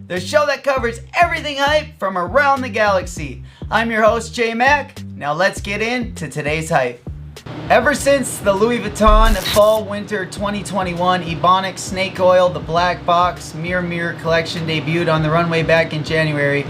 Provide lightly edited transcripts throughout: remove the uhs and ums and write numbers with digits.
the show that covers everything hype from around the galaxy. I'm your host, J Mac. Now let's get into today's hype. Ever since the Louis Vuitton Fall Winter 2021 Ebonic Snake Oil, the Black Box Mirror collection debuted on the runway back in January,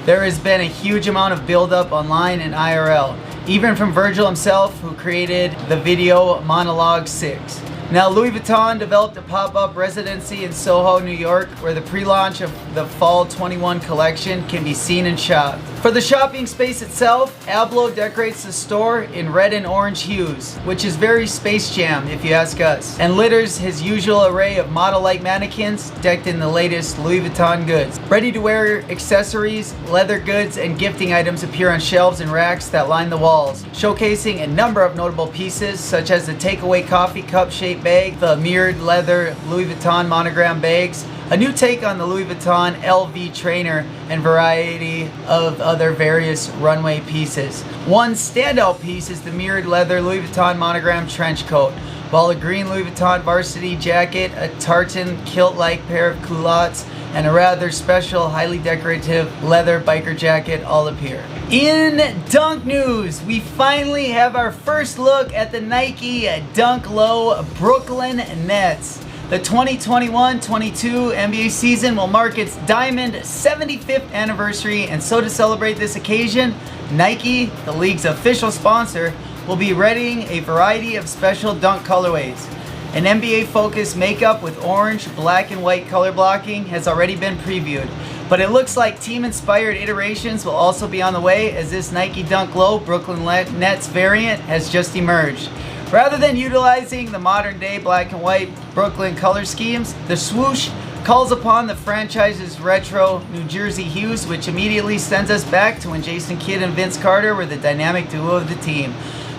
there has been a huge amount of buildup online and IRL, even from Virgil himself, who created the video Monologue 6. Now, Louis Vuitton developed a pop-up residency in Soho, New York, where the pre-launch of the Fall 21 collection can be seen and shopped. For the shopping space itself, Ablo decorates the store in red and orange hues, which is very Space Jam if you ask us, and litters his usual array of model-like mannequins decked in the latest Louis Vuitton goods. Ready-to-wear accessories, leather goods, and gifting items appear on shelves and racks that line the walls, showcasing a number of notable pieces such as the takeaway coffee cup-shaped bag, the mirrored leather Louis Vuitton monogram bags, a new take on the Louis Vuitton LV trainer, and variety of other various runway pieces. One standout piece is the mirrored leather Louis Vuitton monogram trench coat, while a green Louis Vuitton varsity jacket, a tartan kilt-like pair of culottes, and a rather special, highly decorative leather biker jacket all appear. In dunk news, we finally have our first look at the Nike Dunk Low Brooklyn Nets. The 2021-22 NBA season will mark its diamond 75th anniversary, and so to celebrate this occasion, Nike, the league's official sponsor, will be readying a variety of special dunk colorways. An NBA-focused makeup with orange, black, and white color blocking has already been previewed, but it looks like team-inspired iterations will also be on the way, as this Nike Dunk Low Brooklyn Nets variant has just emerged. Rather than utilizing the modern-day black and white Brooklyn color schemes, the swoosh calls upon the franchise's retro New Jersey hues, which immediately sends us back to when Jason Kidd and Vince Carter were the dynamic duo of the team.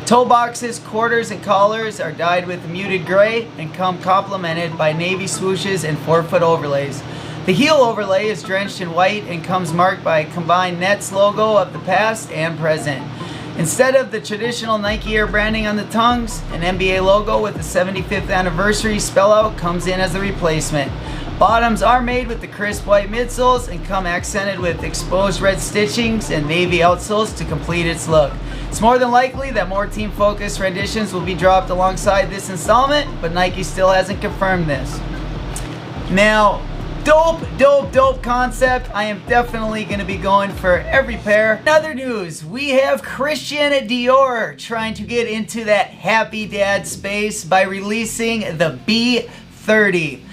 Toe boxes, quarters, and collars are dyed with muted gray and come complemented by navy swooshes and forefoot overlays. The heel overlay is drenched in white and comes marked by a combined Nets logo of the past and present. Instead of the traditional Nike Air branding on the tongues, an NBA logo with the 75th anniversary spellout comes in as a replacement. Bottoms are made with the crisp white midsoles and come accented with exposed red stitchings and navy outsoles to complete its look. It's more than likely that more team-focused renditions will be dropped alongside this installment, but Nike still hasn't confirmed this. Now, dope concept. I am definitely going to be going for every pair. In other news, we have Christian Dior trying to get into that happy dad space by releasing the B30.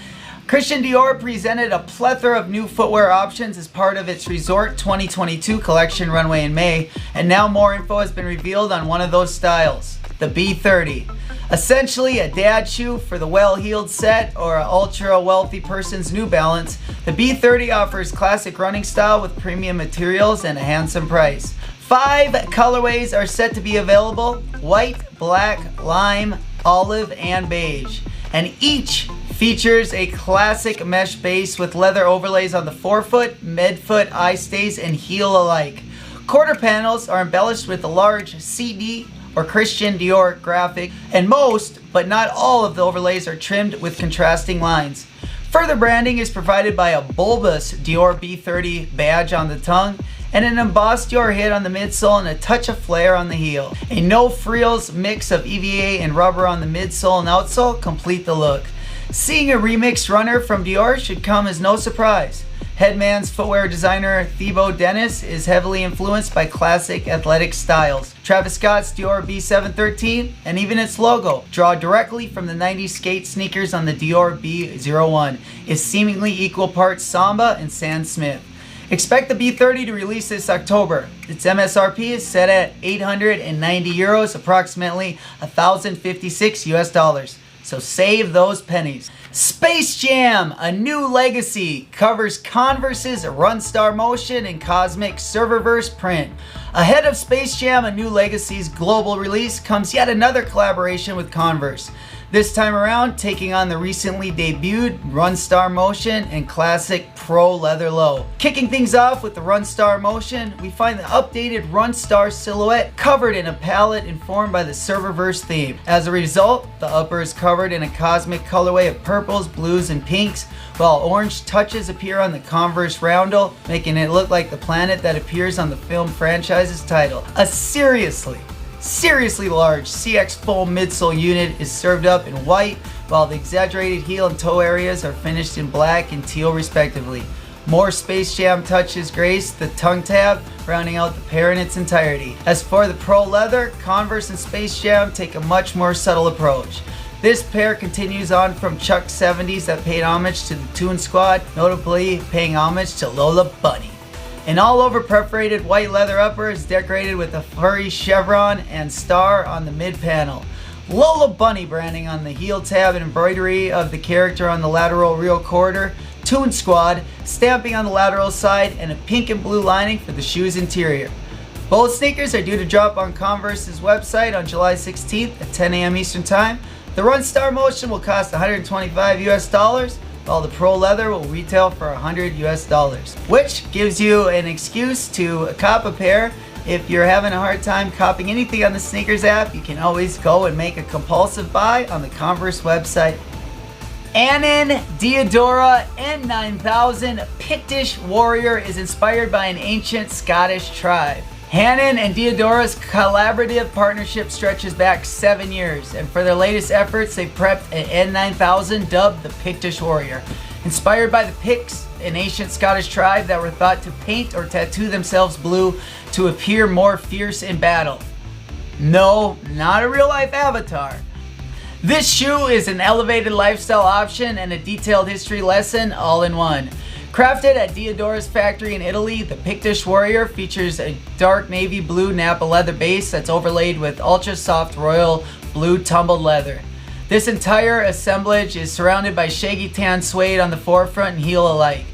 Christian Dior presented a plethora of new footwear options as part of its Resort 2022 collection runway in May, and now more info has been revealed on one of those styles, the B30. Essentially a dad shoe for the well-heeled set or an ultra-wealthy person's New Balance, the B30 offers classic running style with premium materials and a handsome price. 5 colorways are set to be available: white, black, lime, olive, and beige. And each features a classic mesh base with leather overlays on the forefoot, midfoot, eye stays, and heel alike. Quarter panels are embellished with a large CD or Christian Dior graphic, and most, but not all, of the overlays are trimmed with contrasting lines. Further branding is provided by a bulbous Dior B30 badge on the tongue, and an embossed Dior hit on the midsole and a touch of flair on the heel. A no-frills mix of EVA and rubber on the midsole and outsole complete the look. Seeing a remixed runner from Dior should come as no surprise. Headman's footwear designer Thibaut Dennis is heavily influenced by classic athletic styles. Travis Scott's Dior B713 and even its logo, drawn directly from the 90s skate sneakers on the Dior B01, is seemingly equal parts Samba and Sam Smith. Expect the B30 to release this October. Its MSRP is set at 890 euros, approximately 1,056 US dollars. So save those pennies. Space Jam, a new legacy, covers Converse's Run Star Motion and Cosmic Serververse print. Ahead of Space Jam, a new legacy's global release, comes yet another collaboration with Converse. This time around, taking on the recently debuted Run Star Motion and classic Pro Leather Low. Kicking things off with the Run Star Motion, we find the updated Run Star silhouette covered in a palette informed by the Serververse theme. As a result, the upper is covered in a cosmic colorway of purples, blues, and pinks, while orange touches appear on the Converse roundel, making it look like the planet that appears on the film franchise's title. A seriously large CX full midsole unit is served up in white, while the exaggerated heel and toe areas are finished in black and teal respectively. More Space Jam touches grace the tongue tab, rounding out the pair in its entirety. As for the Pro Leather, Converse and Space Jam take a much more subtle approach. This pair continues on from Chuck 70s that paid homage to the Toon Squad, notably paying homage to Lola Bunny. An all-over perforated white leather upper is decorated with a furry chevron and star on the mid-panel. Lola Bunny branding on the heel tab and embroidery of the character on the lateral rear quarter. Toon Squad stamping on the lateral side and a pink and blue lining for the shoe's interior. Both sneakers are due to drop on Converse's website on July 16th at 10 a.m. Eastern Time. The Run Star Motion will cost $125 US, while the Pro Leather will retail for $100 US, which gives you an excuse to cop a pair. If you're having a hard time copying anything on the sneakers app, you can always go and make a compulsive buy on the Converse website. Hanon Diadora N.9000 Pictish Warrior is inspired by an ancient Scottish tribe. Hanon and Diodora's collaborative partnership stretches back 7 years, and for their latest efforts, they prepped an N9000 dubbed the Pictish Warrior. Inspired by the Picts, an ancient Scottish tribe that were thought to paint or tattoo themselves blue to appear more fierce in battle. No, not a real-life avatar. This shoe is an elevated lifestyle option and a detailed history lesson all in one. Crafted at Diodora's factory in Italy, the Pictish Warrior features a dark navy blue Napa leather base that's overlaid with ultra soft royal blue tumbled leather. This entire assemblage is surrounded by shaggy tan suede on the forefront and heel alike.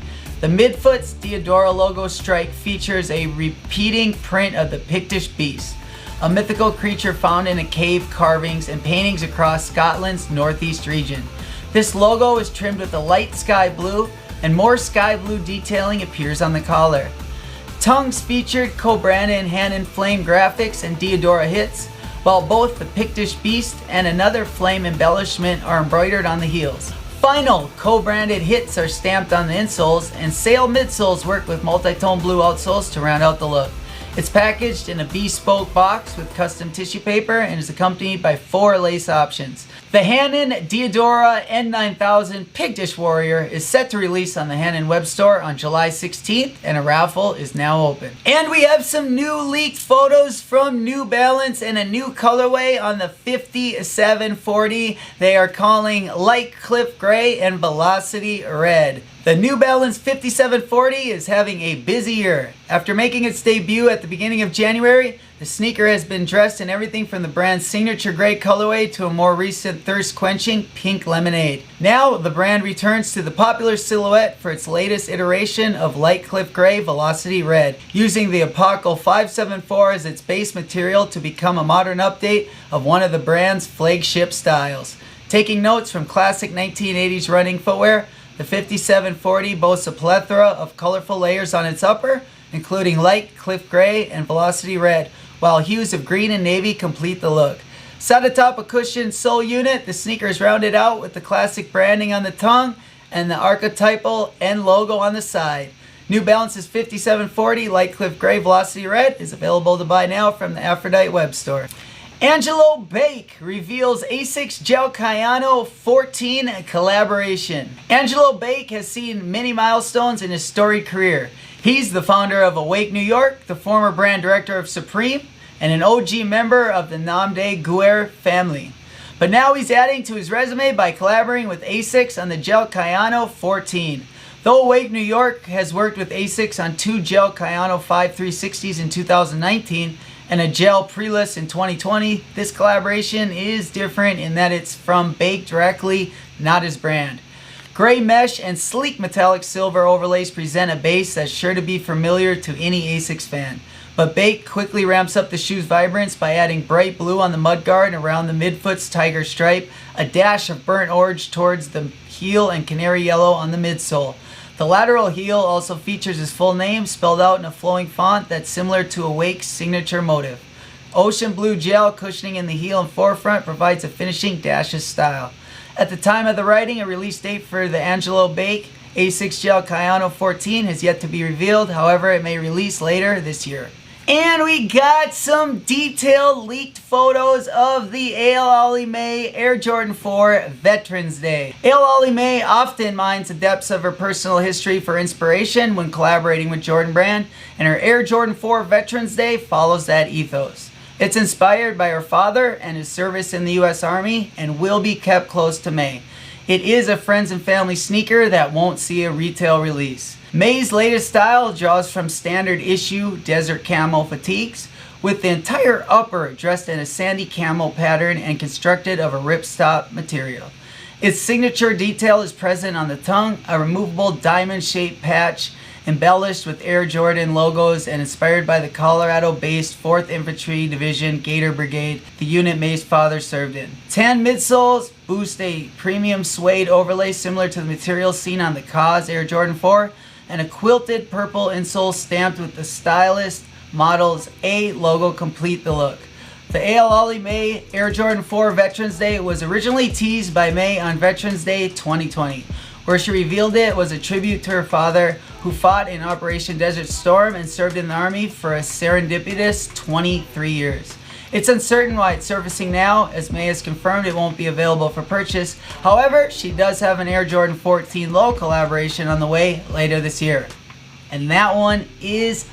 The midfoot's Diodora logo stripe features a repeating print of the Pictish beast, a mythical creature found in a cave carvings and paintings across Scotland's northeast region. This logo is trimmed with a light sky blue, and more sky blue detailing appears on the collar. Tongues featured co-branded Hanon Flame graphics and Diodora hits, while both the Pictish Beast and another flame embellishment are embroidered on the heels. Final co-branded hits are stamped on the insoles, and sail midsoles work with multi-tone blue outsoles to round out the look. It's packaged in a bespoke box with custom tissue paper and is accompanied by 4 lace options. The Hanon Diadora N9000 Pictish Warrior is set to release on the Hanon web store on July 16th, and a raffle is now open. And we have some new leaked photos from New Balance and a new colorway on the 5740 they are calling Light Cliff Gray and Velocity Red. The New Balance 5740 is having a busy year. After making its debut at the beginning of January, the sneaker has been dressed in everything from the brand's signature gray colorway to a more recent thirst-quenching pink lemonade. Now, the brand returns to the popular silhouette for its latest iteration of Light Cliff Gray Velocity Red, using the Apocal 574 as its base material to become a modern update of one of the brand's flagship styles. Taking notes from classic 1980s running footwear, the 5740 boasts a plethora of colorful layers on its upper, including light cliff gray and velocity red, while hues of green and navy complete the look. Set atop a cushioned sole unit, the sneaker is rounded out with the classic branding on the tongue and the archetypal N logo on the side. New Balance's 5740 Light Cliff Gray Velocity Red is available to buy now from the Aphrodite web store. Angelo Baque reveals Asics Gel Kyano 14 collaboration. Angelo Baque has seen many milestones in his storied career. He's the founder of Awake New York, the former brand director of Supreme, and an OG member of the Nom de Guerre family. But now he's adding to his resume by collaborating with Asics on the Gel Kyano 14. Though Awake New York has worked with Asics on 2 Gel Kyano 5360s in 2019, and a gel pre-list in 2020, this collaboration is different in that it's from Baque directly, not his brand. Gray mesh and sleek metallic silver overlays present a base that's sure to be familiar to any Asics fan. But Baque quickly ramps up the shoe's vibrance by adding bright blue on the mudguard and around the midfoot's tiger stripe, a dash of burnt orange towards the heel, and canary yellow on the midsole. The lateral heel also features his full name spelled out in a flowing font that's similar to Awake's signature motif. Ocean blue gel cushioning in the heel and forefront provides a finishing dash of style. At the time of the writing, a release date for the Angelo Baque Asics Gel Kyano 14 has yet to be revealed. However, it may release later this year. And we got some detailed leaked photos of the Aleali May Air Jordan 4 Veterans Day. Aleali May often mines the depths of her personal history for inspiration when collaborating with Jordan Brand, and her Air Jordan 4 Veterans Day follows that ethos. It's inspired by her father and his service in the U.S. Army and will be kept close to May. It is a friends and family sneaker that won't see a retail release. May's latest style draws from standard issue desert camo fatigues, with the entire upper dressed in a sandy camo pattern and constructed of a ripstop material. Its signature detail is present on the tongue, a removable diamond-shaped patch embellished with Air Jordan logos and inspired by the Colorado-based 4th Infantry Division Gator Brigade, the unit May's father served in. Tan midsoles boost a premium suede overlay similar to the material seen on the KAWS Air Jordan 4, and a quilted purple insole stamped with the stylist model's A logo complete the look. The Aleali May Air Jordan 4 Veterans Day was originally teased by May on Veterans Day 2020, where she revealed it was a tribute to her father, who fought in Operation Desert Storm and served in the Army for a serendipitous 23 years. It's uncertain why it's surfacing now, as May has confirmed it won't be available for purchase. However, she does have an Air Jordan 14 Low collaboration on the way later this year. And that one is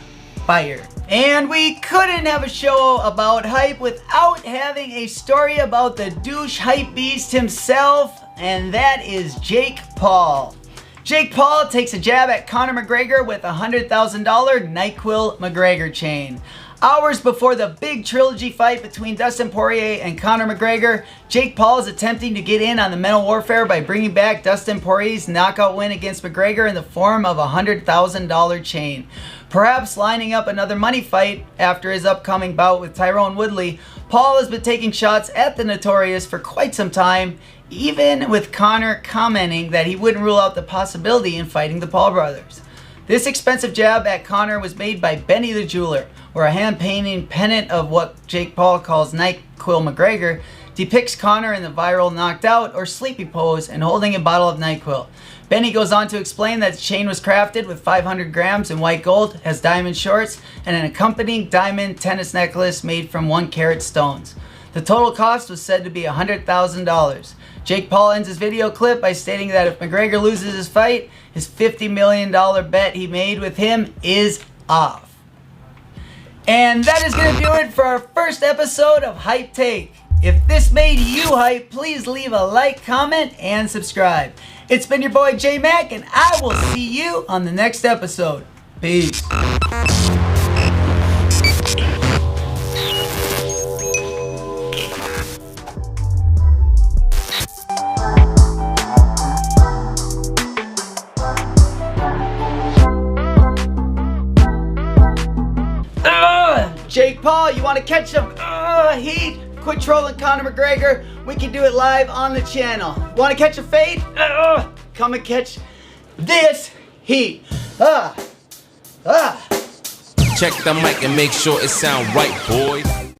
fire. And we couldn't have a show about hype without having a story about the douche hype beast himself, and that is Jake Paul. Jake Paul takes a jab at Conor McGregor with a $100,000 NyQuil McGregor chain. Hours before the big trilogy fight between Dustin Poirier and Conor McGregor, Jake Paul is attempting to get in on the mental warfare by bringing back Dustin Poirier's knockout win against McGregor in the form of a $100,000 chain. Perhaps lining up another money fight after his upcoming bout with Tyrone Woodley, Paul has been taking shots at the Notorious for quite some time, even with Conor commenting that he wouldn't rule out the possibility in fighting the Paul brothers. This expensive jab at Conor was made by Benny the Jeweler, where a hand-painted pennant of what Jake Paul calls NyQuil McGregor depicts Conor in the viral knocked out or sleepy pose and holding a bottle of NyQuil. Benny goes on to explain that the chain was crafted with 500 grams in white gold, has diamond shorts, and an accompanying diamond tennis necklace made from 1 carat stones. The total cost was said to be $100,000. Jake Paul ends his video clip by stating that if McGregor loses his fight, his $50 million bet he made with him is off. And that is going to do it for our first episode of Hype Take. If this made you hype, please leave a like, comment, and subscribe. It's been your boy J Mac, and I will see you on the next episode. Peace. Jake Paul, you want to catch some heat? Quit trolling Conor McGregor. We can do it live on the channel. Want to catch a fade? Come and catch this heat. Check the mic and make sure it sound right, boys.